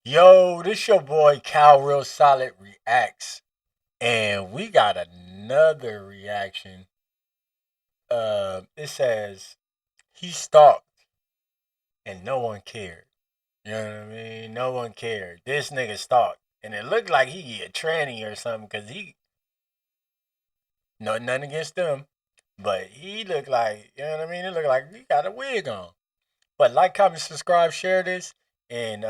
Yo, this your boy Cal Real Solid Reacts, and we got another reaction. It says he stalked and no one cared. You know what I mean? No one cared. This nigga stalked, and it looked like he a tranny or something, cause he nothing against them, but he looked like, you know what I mean? It looked like he got a wig on. But like, comment, subscribe, share this, and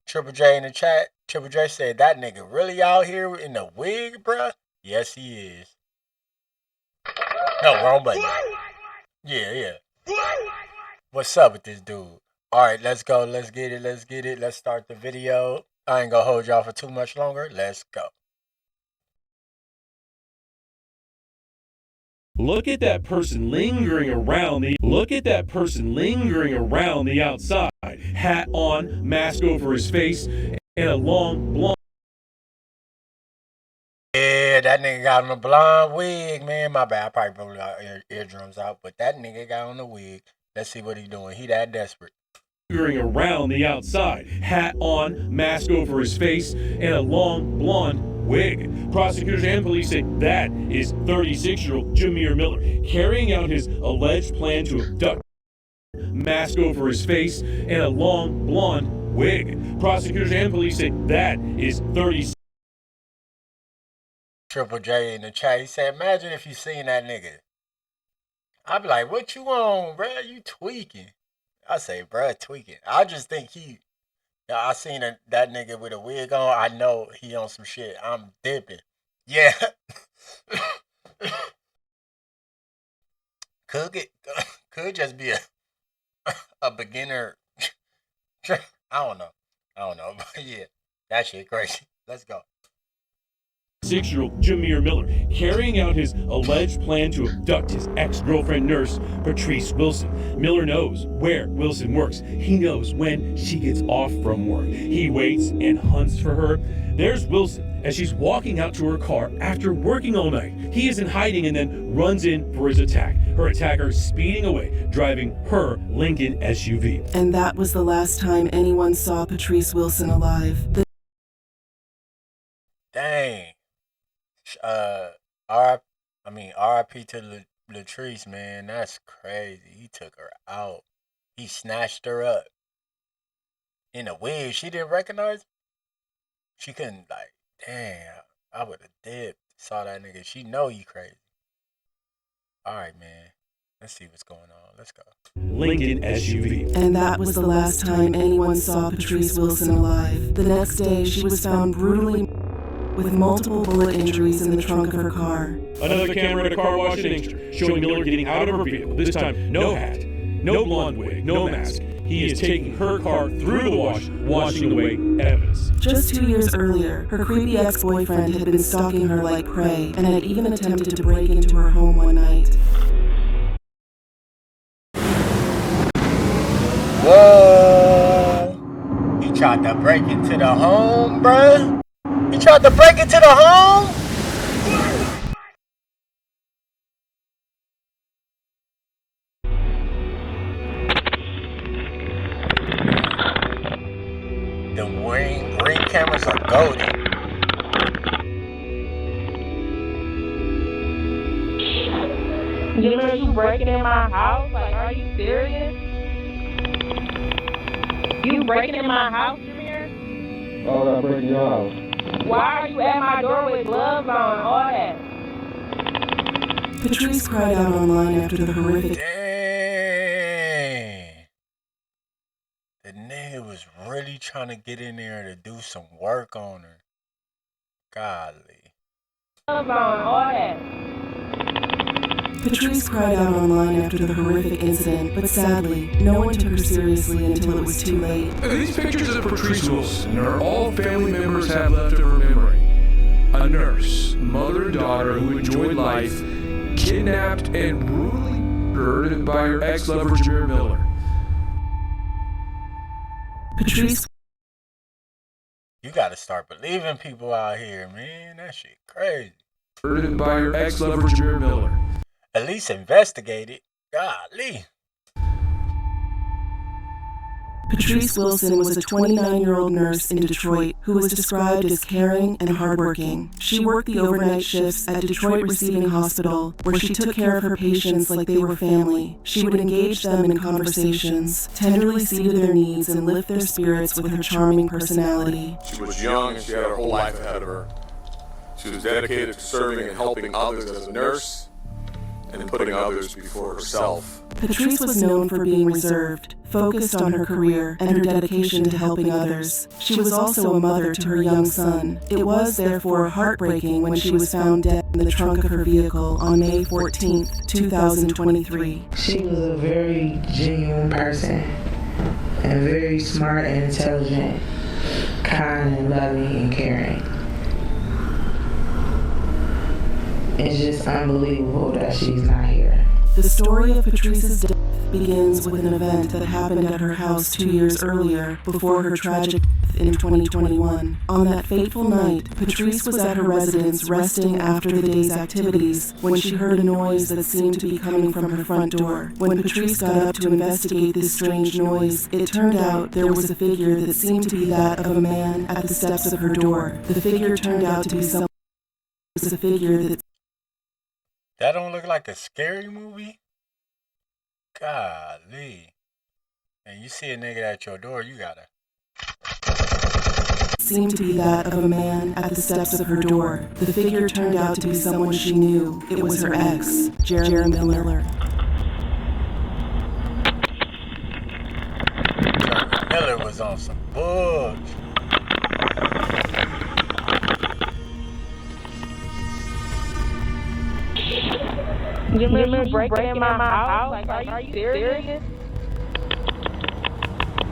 Triple J in the chat. Triple J said that nigga really out here in the wig, bruh. Yes, he is. No, wrong button. Yeah. What's up with this dude? All right, let's go. Let's get it. Let's start the video. I ain't gonna hold y'all for too much longer. Let's go. Look at that person lingering around the outside. Hat on, mask over his face, and a long blonde. Yeah, that nigga got on a blonde wig, man. My bad. I probably blew our eardrums out, but that nigga got on the wig. Let's see what he doing. He that desperate. Lingering around the outside. Hat on, mask over his face, and a long blonde wig. Prosecutors and police say that is 36-year-old Jameer Miller carrying out his alleged plan to abduct. Mask over his face, and a long blonde wig. Prosecutors and police say that is 36. Triple J in the chat, he said, imagine if you seen that nigga. I'd be like, what you on, bruh? You tweaking. I say, bruh, tweaking. I just think I seen that nigga with a wig on. I know he on some shit. I'm dipping. Yeah. Could just be a beginner. I don't know. But yeah, that shit crazy. Let's go. 6-year-old Jameer Miller carrying out his alleged plan to abduct his ex-girlfriend nurse, Patrice Wilson. Miller knows where Wilson works. He knows when she gets off from work. He waits and hunts for her. There's Wilson as she's walking out to her car after working all night. He is in hiding and then runs in for his attack. Her attacker speeding away, driving her Lincoln SUV. And that was the last time anyone saw Patrice Wilson alive. Dang. RIP to Latrice, man. That's crazy. He took her out. He snatched her up in a wig. She didn't recognize him. She couldn't, like, damn. I would have dipped. Saw that nigga. She know you crazy. All right, man. Let's see what's going on. Let's go. Lincoln SUV. And that was the last time anyone saw Patrice Wilson alive. The next day, she was found brutally with multiple bullet injuries in the trunk of her car. Another camera at a car wash in Inkster showing Miller getting out of her vehicle. This time, no hat, no blonde wig, no mask. He is taking her car through the wash, washing away evidence. Just 2 years earlier, her creepy ex-boyfriend had been stalking her like prey and had even attempted to break into her home one night. Whoa! He tried to break into the home, bruh. He tried to break into the home? The ring cameras are golden. Jimmer, you breaking in my house? Like, are you serious? You breaking in my house, Jimmer? Oh, I'm breaking your house. Why are you at my door with gloves on? All that. Patrice cried out online after the horrific. Dang. The nigga was really trying to get in there to do some work on her. Golly. Gloves on, all that. Patrice cried out online after the horrific incident, but sadly, no one took her seriously until it was too late. These pictures of Patrice Wilson are all family members have left of her memory. A nurse, mother and daughter who enjoyed life, kidnapped and brutally murdered by her ex-lover Jameer Miller. Patrice. You gotta start believing people out here, man. That shit crazy. Murdered by her ex-lover Jameer Miller. At least investigate it. Golly. Patrice Wilson was a 29-year-old nurse in Detroit who was described as caring and hardworking. She worked the overnight shifts at Detroit Receiving Hospital, where she took care of her patients like they were family. She would engage them in conversations, tenderly see to their needs, and lift their spirits with her charming personality. She was young and she had her whole life ahead of her. She was dedicated to serving and helping others as a nurse and putting others before herself. Patrice was known for being reserved, focused on her career and her dedication to helping others. She was also a mother to her young son. It was, therefore, heartbreaking when she was found dead in the trunk of her vehicle on May 14, 2023. She was a very genuine person and very smart and intelligent, kind and loving and caring. It's just unbelievable that she's not here. The story of Patrice's death begins with an event that happened at her house 2 years earlier, before her tragic death in 2021. On that fateful night, Patrice was at her residence resting after the day's activities when she heard a noise that seemed to be coming from her front door. When Patrice got up to investigate this strange noise, it turned out there was a figure that seemed to be that of a man at the steps of her door. The figure turned out to be someone. It was a figure That don't look like a scary movie? Golly. And you see a nigga at your door, you gotta. seemed to be that of a man at the steps of her door. The figure turned out to be someone she knew. It was her ex, Jeremy Miller. Miller was on some bullshit. You remember breaking in my house? Like, are you serious?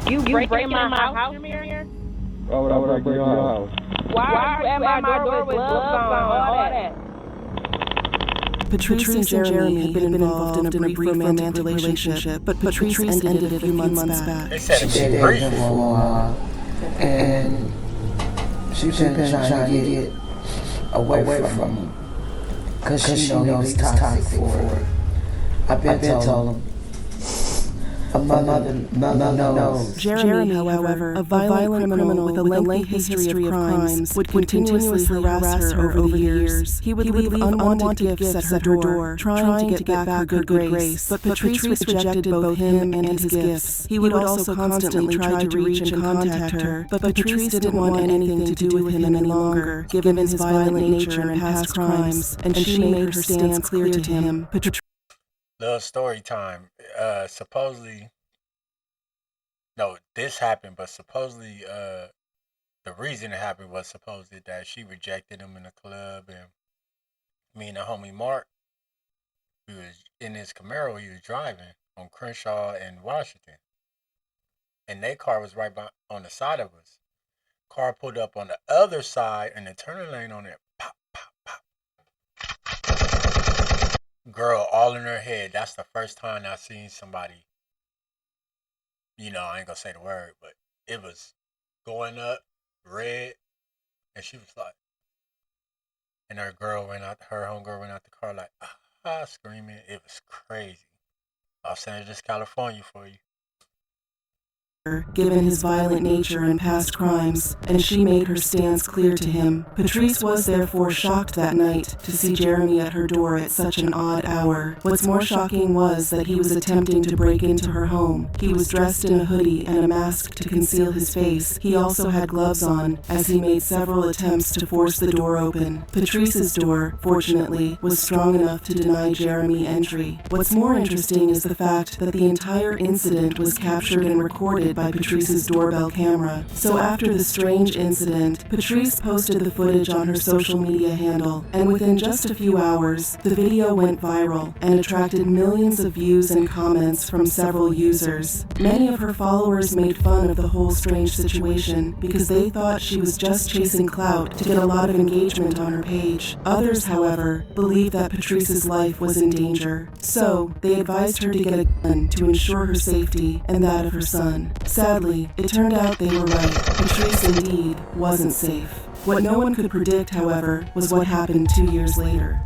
You breaking in my house, Jameer? Why would I break your house? Why are you at my door with gloves on? All that. Patrice and Jeremy had been involved in a brief romantic relationship, but Patrice ended it a few months back. They said She it was dated brief. him for a while, and she's been trying to get away from him, because she knows he's toxic for her. I've been told him. A mother knows. Jeremy, however, a violent criminal with a lengthy history of crimes, would continuously harass her over the years. He would leave unwanted gifts at her door, trying to get back her good grace. But Patrice rejected both him and his gifts. He would also constantly try to reach and contact her, but Patrice didn't want anything to do with him any longer, given his violent nature and past crimes, and she made her stance clear to him. Little story time. Supposedly, no, this happened, but supposedly, the reason it happened was supposedly that she rejected him in the club, and me and the homie Mark, we was in his Camaro he was driving on Crenshaw and Washington, and their car was right on the side of us. Car pulled up on the other side, and the turning lane on it, pop, pop, pop. Girl all in her head. That's the first time I seen somebody, I ain't gonna say the word, but it was going up red, and she was like, and her homegirl went out the car like, screaming. It was crazy. Los Angeles, California for you. Given his violent nature and past crimes, and she made her stance clear to him. Patrice was therefore shocked that night to see Jeremy at her door at such an odd hour. What's more shocking was that he was attempting to break into her home. He was dressed in a hoodie and a mask to conceal his face. He also had gloves on, as he made several attempts to force the door open. Patrice's door, fortunately, was strong enough to deny Jeremy entry. What's more interesting is the fact that the entire incident was captured and recorded by Patrice's doorbell camera. So after the strange incident, Patrice posted the footage on her social media handle, and within just a few hours, the video went viral and attracted millions of views and comments from several users. Many of her followers made fun of the whole strange situation because they thought she was just chasing clout to get a lot of engagement on her page. Others, however, believed that Patrice's life was in danger. So, they advised her to get a gun to ensure her safety and that of her son. Sadly, it turned out they were right. Patrice indeed wasn't safe. What no one could predict, however, was what happened 2 years later.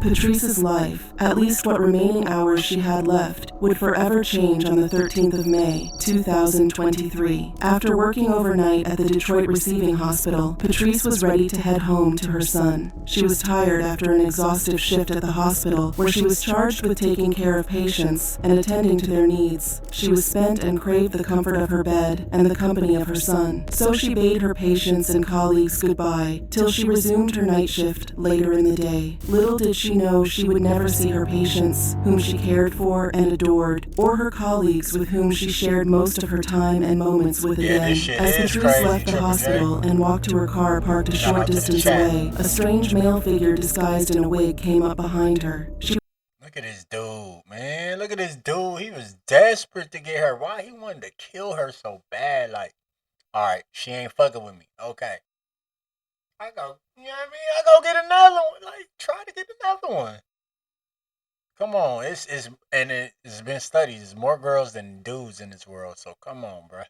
Patrice's life, at least what remaining hours she had left, would forever change on the 13th of May, 2023. After working overnight at the Detroit Receiving Hospital, Patrice was ready to head home to her son. She was tired after an exhaustive shift at the hospital, where she was charged with taking care of patients and attending to their needs. She was spent and craved the comfort of her bed and the company of her son. So she bade her patients and colleagues goodbye, till she resumed her night shift later in the day. Little did she know she would never see her patients, whom she cared for and adored, or her colleagues with whom she shared most of her time and moments with again. As Patrice left the hospital and walked to her car parked a short distance away, a strange male figure disguised in a wig came up behind her. Look at this dude, man. Look at this dude. He was desperate to get her. Why he wanted to kill her so bad? Like, all right, she ain't fucking with me. Okay. I go, you know what I mean? I go get another one. Like, try to get another one. Come on. It's been studied. There's more girls than dudes in this world. So come on, bruh.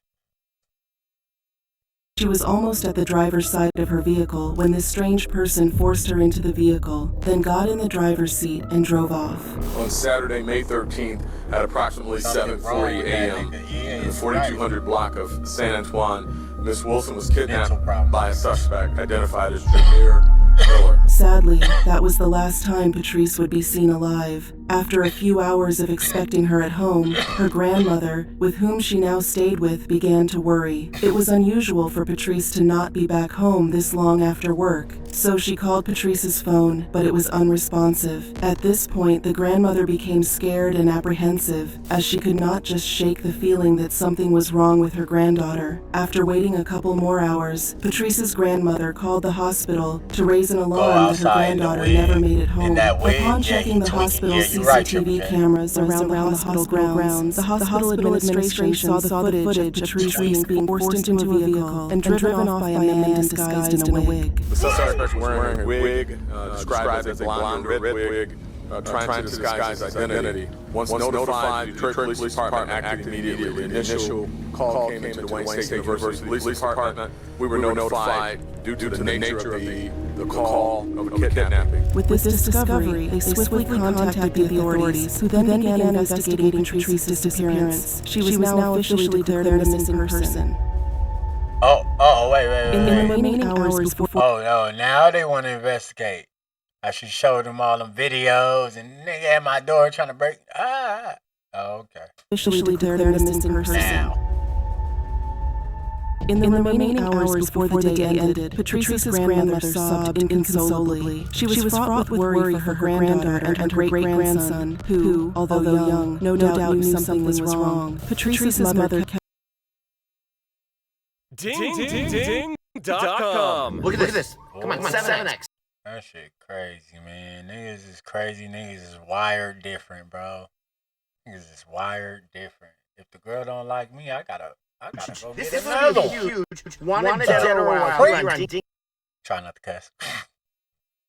She was almost at the driver's side of her vehicle when this strange person forced her into the vehicle, then got in the driver's seat and drove off. On Saturday, May 13th, at approximately 7:40 a.m., in the 4200 block of San Antoine, Miss Wilson was kidnapped by a suspect identified as Jameer Miller. Sadly, that was the last time Patrice would be seen alive. After a few hours of expecting her at home, her grandmother, with whom she now stayed with, began to worry. It was unusual for Patrice to not be back home this long after work, so she called Patrice's phone, but it was unresponsive. At this point, the grandmother became scared and apprehensive, as she could not just shake the feeling that something was wrong with her granddaughter. After waiting a couple more hours, Patrice's grandmother called the hospital to raise an alarm that her granddaughter never made it home. Upon checking the hospital's CCTV cameras around the hospital grounds, the hospital administration saw the footage of Patrice being forced into a vehicle and driven off by a man disguised in a wig. The suspect was wearing a wig, described as a blonde or red wig, trying to disguise his identity. Once notified, the Detroit Police Department acted immediately. The initial call came into the Wayne State University Police Department. We were notified due to the nature of the call of a kidnapping. With this discovery, they swiftly contacted the authorities, who then began investigating Patrice's disappearance. She was now officially declared a missing person. Wait. In the remaining hours before... Oh, no, now they want to investigate. I should show them all them videos and nigga at my door trying to break... okay. Officially declared a missing person. Now. In the remaining hours before the day ended, Patrice's grandmother sobbed inconsolably. She was fraught with worry for her granddaughter and her great-grandson, who, although young, no doubt knew something was wrong. Patrice's mother kept... Ding.com. Look at this. Come on, 7X. That shit crazy, man. Niggas is crazy. Niggas is wired different, bro. Niggas is wired different. If the girl don't like me, I gotta go get another one. Huge. Wanted dead or alive. Try not to cuss.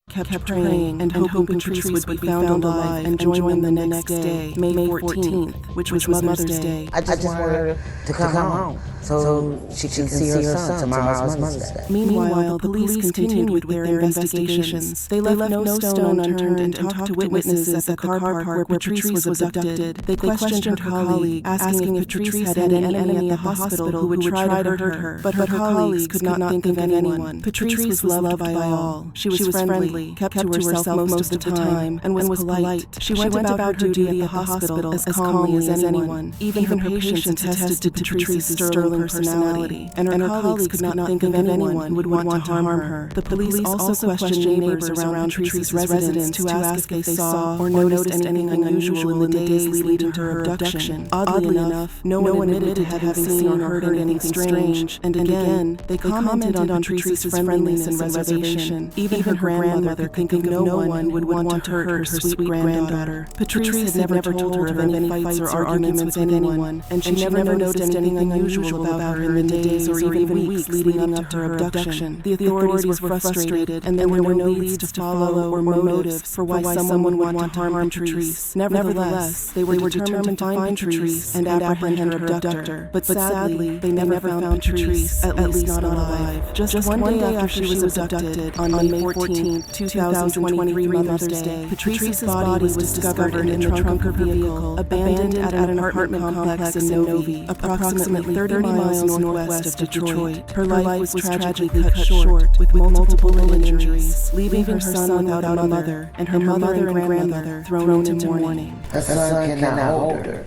Kept praying and hoping Patrice would be found alive and join them the next day, May 14th, which was Mother's Day. I just want her to come home so she can see her son. Tomorrow's Mother's Day. Meanwhile, the police continued with their investigations. They left no stone unturned and talked to witnesses at the car park where Patrice was abducted. They questioned her colleague, asking if Patrice had any enemy at the hospital who would try to hurt her. But her colleagues could not think of anyone. Patrice was loved by all. She was friendly, kept to herself most of the time, and was polite. She went about her duty at the hospital as calmly as anyone. Even her patients attested to Patrice's sterling personality, and her colleagues could not think of anyone who would want to harm her. The police also questioned neighbors around Patrice's residence to ask if they saw or noticed anything unusual in the days leading to her abduction. Oddly enough, no one admitted to having seen or heard anything strange, and again, they commented on Patrice's friendliness and reservation. Even her grandmother could think of no one would want to hurt her sweet granddaughter. Patrice had never told her of any fights or arguments with anyone, and she never noticed anything unusual about her in the days or even weeks leading up to her abduction. The authorities were frustrated, and there were no leads to follow or motives for why someone would want to harm Patrice. Nevertheless, they were determined to find Patrice and apprehend her abductor. But sadly, they never found Patrice, at least not alive. Just one day after she was abducted, on May 14, 2023, Mother's Day, Patrice's body was discovered in the trunk of her vehicle, abandoned at an apartment complex in Novi, approximately 30 miles northwest of Detroit. Her life was tragically cut short with multiple bullet injuries, leaving her son without a mother, and her mother and grandmother thrown into mourning. Her son cannot hold her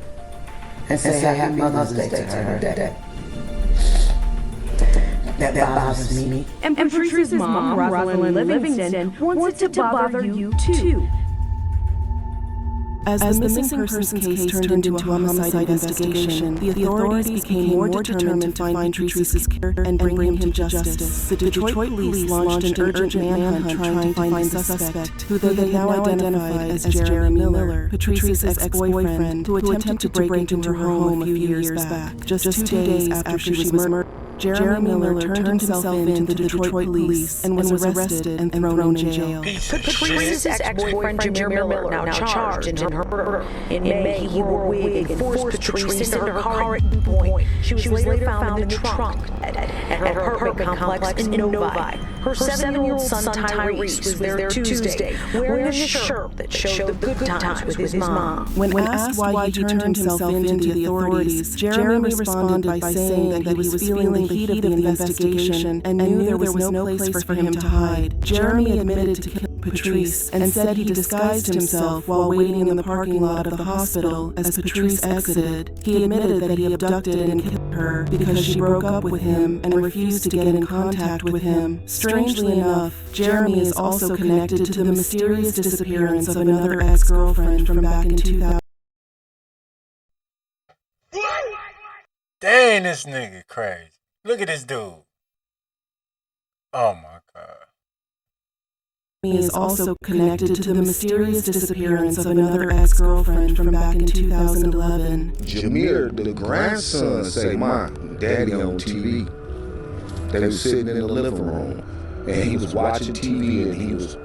and say Happy Mother's Day to her today. That bothers me. And Patrice's mom, Rosalind Livingston, wants it to bother you too. As the missing persons case turned into a homicide investigation, the authorities became more determined to find Patrice's killer and bring him to justice. The Detroit police launched an urgent manhunt trying to find the suspect, who they had now identified as Jeremy Miller, Patrice's ex-boyfriend, who attempted to break into her home a few years back. Just 2 days after she was murdered, Jeremy Miller turned himself in to the Detroit police and was arrested and thrown in jail. Patrice's ex-boyfriend Jameer Miller, now charged in her murder. In May, he wore a wig and forced Patrice into her car at gunpoint. She was later found in the trunk at her apartment complex in Novi. Her 7-year-old son Tyrese was there Tuesday, wearing a shirt that showed the good times with his mom. When asked why he turned himself in to the authorities, Jeremy responded by saying that he was feeling the heat of the investigation and knew there was no place for him to hide. Jeremy admitted to killing Patrice and said he disguised himself while waiting in the parking lot of the hospital as Patrice exited. He admitted that he abducted and killed her because she broke up with him and refused to get in contact with him. Strangely enough, Jeremy is also connected to the mysterious disappearance of another ex-girlfriend from back in 2000. Dang, this nigga crazy. Look at this dude. Oh my God. He is also connected to the mysterious disappearance of another ex-girlfriend from back in 2011. Jameer, the grandson, say, "Mom, Daddy on TV." They was sitting in the living room, and he was watching TV, and he was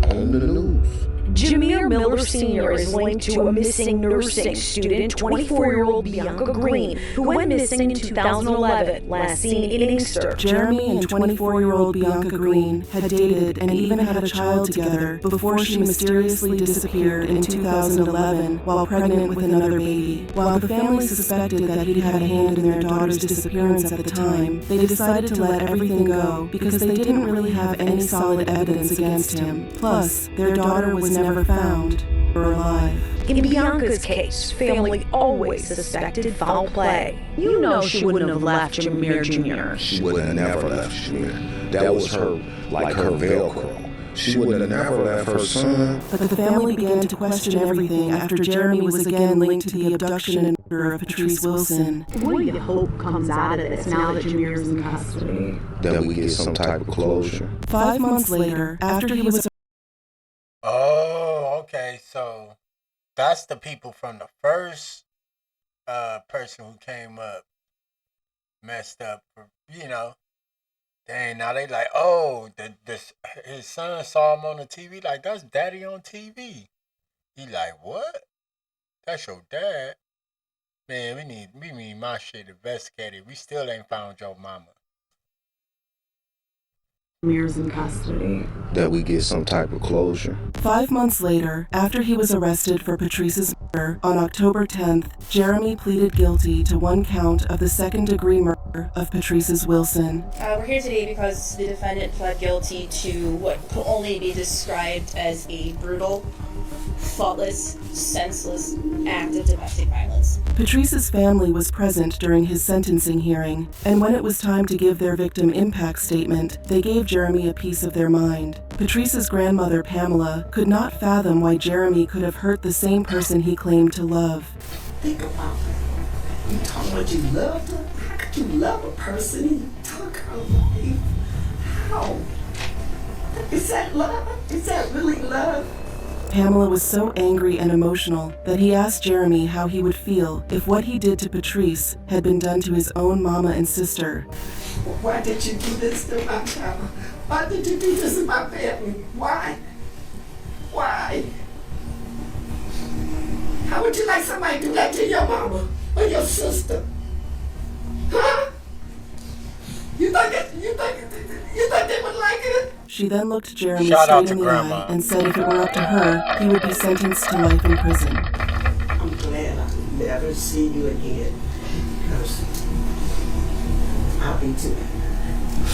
on the news. Jameer Miller Sr. is linked to a missing nursing student, 24-year-old Bianca Green, who went missing in 2011, last seen in Inkster. Jeremy and 24-year-old Bianca Green had dated and even had a child together before she mysteriously disappeared in 2011 while pregnant with another baby. While the family suspected that he'd had a hand in their daughter's disappearance at the time, they decided to let everything go because they didn't really have any solid evidence against him. Plus, their daughter was never found or alive. In Bianca's case, family always suspected foul play. You know she wouldn't have left Jameer Jr. She would have never left Jameer. That was her, like her Velcro. She would have never left her son. But the family began to question everything after Jeremy was again linked to the abduction and murder of Patrice Wilson. What do you hope comes out of this now that Jameer's in custody? That we get some type of closure. 5 months later, after he was... Oh, okay. So that's the people from the first person who came up messed up, you know. Dang, now they like, oh, his son saw him on the TV, like, that's Daddy on TV. He like, what? That's your dad? Man, we need my shit investigated. We still ain't found your mama. Jameer's in custody. That we get some type of closure. 5 months later, after he was arrested for Patrice's murder on October 10th, Jeremy pleaded guilty to 1 count of the second-degree murder of Patrice Wilson. We're here today because the defendant pled guilty to what could only be described as a brutal, thoughtless, senseless act of domestic violence. Patrice's family was present during his sentencing hearing, and when it was time to give their victim impact statement, they gave Jeremy a piece of their mind. Patrice's grandmother, Pamela, could not fathom why Jeremy could have hurt the same person he claimed to love. Think about it. You talk about you loved her? How could you love a person and you took her life? How? Is that love? Is that really love? Pamela was so angry and emotional that he asked Jeremy how he would feel if what he did to Patrice had been done to his own mama and sister. Why did you do this to my child? Why did you do this to my family? Why? Why? How would you like somebody to do that to your mama or your sister? Huh? You think they would like it? She then looked Jeremy Shout out straight to in the Grandma. eye and said if it were up to her, he would be sentenced to life in prison. I'm glad I'll never see you again because I'll be too.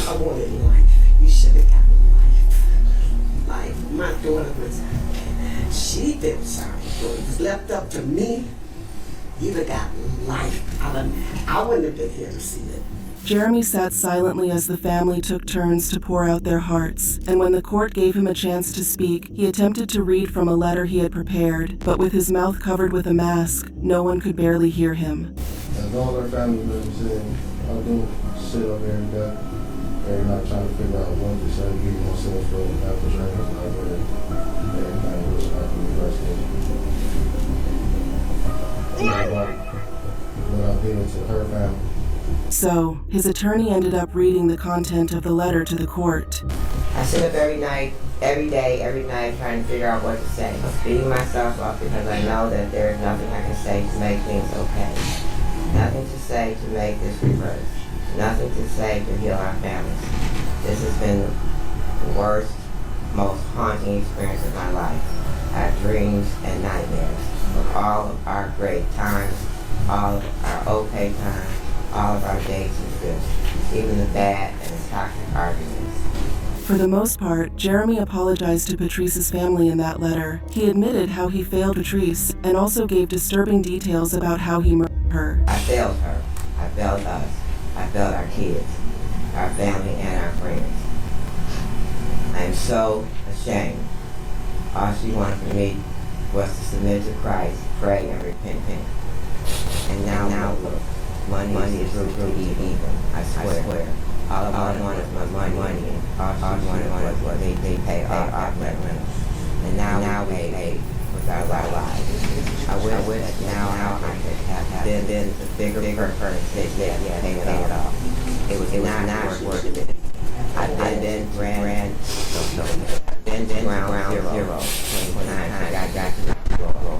I wanted life. You should have gotten life. My daughter was, she felt sorry. If it was left up to me, you'd have gotten life. I wouldn't have been here to see it. Jeremy sat silently as the family took turns to pour out their hearts, and when the court gave him a chance to speak, he attempted to read from a letter he had prepared, but with his mouth covered with a mask, no one could barely hear him. As all our family members said, I do sit up every day, every night trying to figure out what to say, give myself for after drinking, like everything was like the rest of it. What I did to her family. So, his attorney ended up reading the content of the letter to the court. I sit up every night, every day, every night, trying to figure out what to say. I'm beating myself up because I know that there is nothing I can say to make things okay. Nothing to say to make this reverse. Nothing to say to heal our families. This has been the worst, most haunting experience of my life. I have dreams and nightmares of all of our great times, all of our okay times, all of our days and good, even the bad and the toxic arguments. For the most part, Jeremy apologized to Patrice's family in that letter. He admitted how he failed Patrice and also gave disturbing details about how he murdered her. I failed her. I failed us. I failed our kids, our family, and our friends. I am so ashamed. All she wanted from me was to submit to Christ, pray, and repent. And now look. Money is through evil. I swear. All I wanted was my money, and all she wanted was me to pay off our rent. And now we pay with our lives. I wish that now I could have been the bigger person that pay it off. It was not worth it. I've been ground zero. 29 I got to the floor.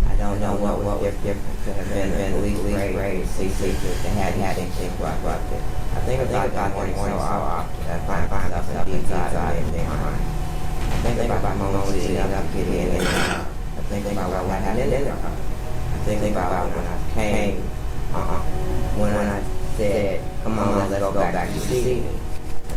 I don't know what was different. Could have been at least grade 6 to have anything corrupted. I think about that morning so often that I find myself deep inside of my mind. I think about moments leading up, getting in and out. I think about what happened in there. I think about when I came, when I said, come on, let's go back to see me.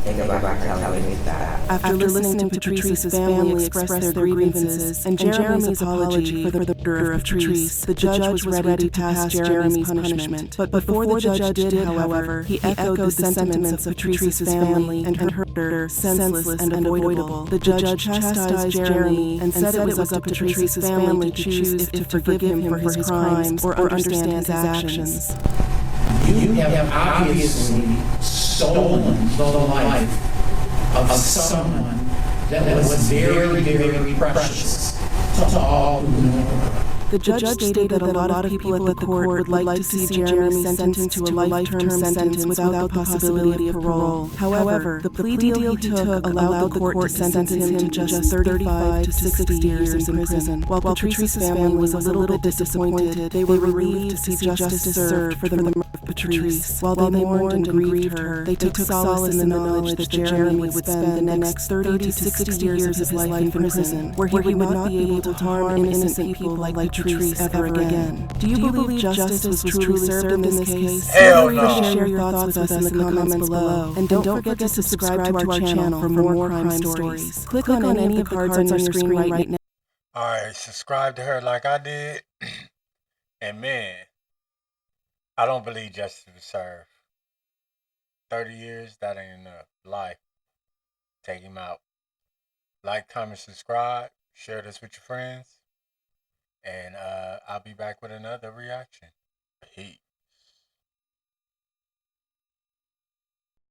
Think about her telling me that. After listening to Patrice's family express their grievances and Jeremy's apology for the murder of Patrice, the judge was ready to pass Jeremy's punishment. But before the judge did, however, he echoed the sentiments of Patrice's family and her murder senseless and avoidable. The judge chastised Jeremy and said it was up to Patrice's family to choose if to forgive him for his crimes or understand his actions. You have obviously stolen the life of someone that was very, very precious to all who know her. The judge stated that a lot of people at the court would like to see Jeremy sentenced to a life-term sentence without the possibility of parole. However, the plea deal he took allowed the court to sentence him to just 35 to 60 years in prison. While Patrice's family was a little bit disappointed, they were relieved to see justice served for the murder of Patrice. While they mourned and grieved her, they took solace in the knowledge that Jeremy would spend the next 30 to 60 years of his life in prison, where he would not be able to harm innocent people like Patrice ever again. Do you believe justice was truly served in this case? Hell Feel free to share your thoughts with us in the comments below. And don't forget to subscribe to our channel for more crime stories. Click on any of the cards on your screen right now. Alright, subscribe to her like I did. And man, I don't believe justice was served. 30 years, that ain't enough. Life. Take him out. Like, comment, subscribe. Share this with your friends. And I'll be back with another reaction. Peace.